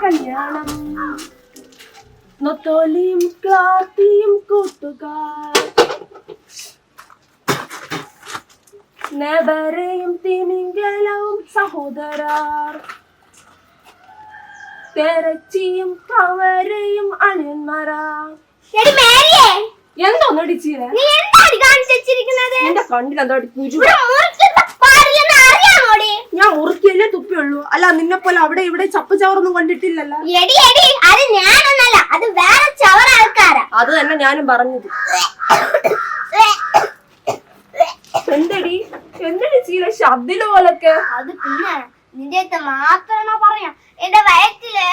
കല്യാണം നൊത്തോലിയും ക്ലാത്തിയും കൂട്ടുകാർ നെബരയും തിമിംഗലവും സഹോദരർ തെരച്ചിയും കവരയും അണിയന്മാരാ. എന്തോന്നടി ചീര എന്റെ കണ്ണിലെന്തോ ഞാൻ മുറുക്കിയല്ലേ തുപ്പിയുള്ളൂ. അല്ല നിന്നെ പോലെ അവിടെ ഇവിടെ ചപ്പ് ചവറൊന്നും കണ്ടിട്ടില്ലല്ലോ. അത് തന്നെ ഞാനും പറഞ്ഞത്. എന്തടി എന്തടി ചീര ശബ്ദില പോലൊക്കെ? അത് പിന്നെ നിന്റെ മാത്രമാണോ പറയാം. എന്റെ വയറ്റില്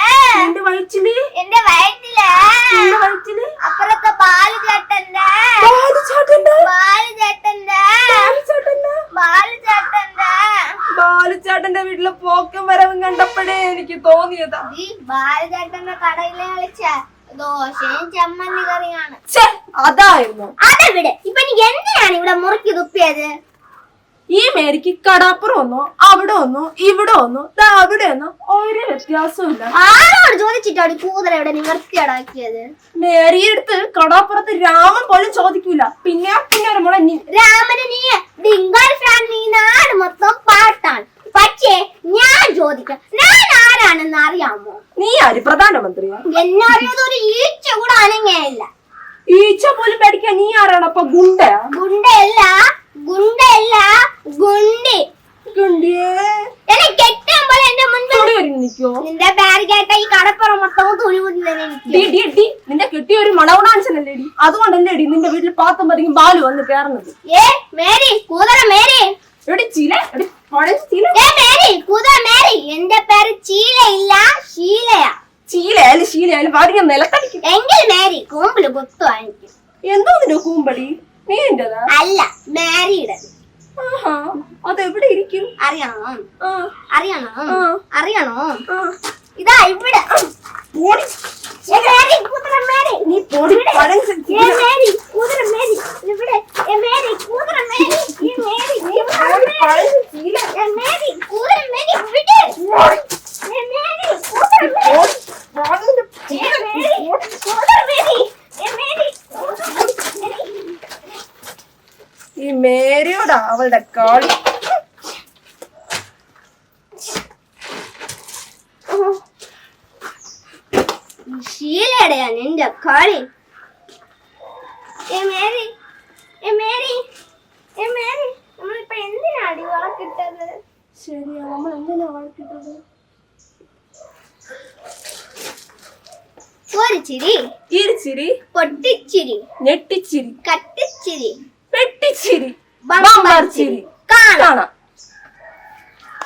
അപ്പുറത്തെ ബാലുചേട്ടന്റെ വീട്ടില് പോക്കും വരവും കണ്ടപ്പോഴേ എനിക്ക് തോന്നിയതാ ഈ ബാലുചേട്ടന്റെ കടയിലെ കളിച്ച ദോശയും ചമ്മന്തി കറിയാണ്. അതായിരുന്നു. അതെവിടെ ഇപ്പൊ എനിക്ക് എന്തിനാണ് ഇവിടെ മുറുക്കി തുപ്പിയത്? ഈ മേരിക്ക് കടാപ്പുറം ഒന്നോ അവിടെ ഒന്നോ ഇവിടെ ഒന്നോ അവിടെ ഒന്നോ ഒരു വ്യത്യാസവും ഇല്ല. ആരോട് ചോദിച്ചിട്ടാണ് കൂതറ ഇവിടെ നിവർത്തിയടാക്കിയത്? മേരിയെടുത്ത് കടാപ്പുറത്ത് രാമൻ പോലും ചോദിക്കൂല. പിന്നെ ഒരു മോളെ രാമന് നീ നാട് മൊത്തം പാട്ടാണ്. പക്ഷേ ഞാൻ ചോദിക്കാം, ഞാൻ ആരാണെന്ന് അറിയാമോ? നീ ആര്? പ്രധാനമന്ത്രിയാ? എന്നെ അറിയാതെ ഒരു ഈച്ച കൂടെ അനങ്ങിയില്ല. ഈച്ച പോലും പേടിക്കാൻ നീ ആരാണ്? അപ്പൊ ഗുണ്ടയാ? ഗുണ്ടയല്ല ഗുണ്ടി. എന്നെ കെട്ടാൻ പോലെ എന്റെ മുൻപിൽ നിക്കോ? നിന്റെ പേര് കേട്ട ഈ കടപ്പുറം മൊത്തം തുണി നിന്റെ കെട്ടിയ ഒരു മണവണാൻസനല്ലേടി? അതുകൊണ്ടല്ലേടി നിന്റെ വീട്ടിൽ പാത്തും പതിക്കും ബാലു വന്ന് കേറണത്. എന്റെ പേര് ചീലയില്ല, ശീലയാ. ശീലയായാലും വാടിക്കാൻ നിലത്തടിക്കും. എങ്കിൽ മേരി കൂമ്പില് കുത്തു വാങ്ങിക്കും. എന്തോ നിന്റെ കൂമ്പടി? നീ എന്റെതാ? അല്ല, മേരിയുടെ. അതെവിടെ ഇരിക്കും? അറിയണോ? ഇതാ ഇവിടെ. നീ പൊടി ഈ മേരിയോടാ അവളുടെ കളി. ശീലയുടെയാ നിന്റെ കളി. നമ്മളിപ്പോ എന്തിനാടി വളക്കിട്ടത്? ശരിയാ, നമ്മൾ എന്തിനാ വളക്കിട്ടത്? ഒരു ചിരി, ഇരുചിരി, പൊട്ടിച്ചിരി, ഞെട്ടിച്ചിരി, കട്ടിച്ചിരി, പെട്ടിച്ചിരി, ബമ്പർ ചിരി. കാണാം.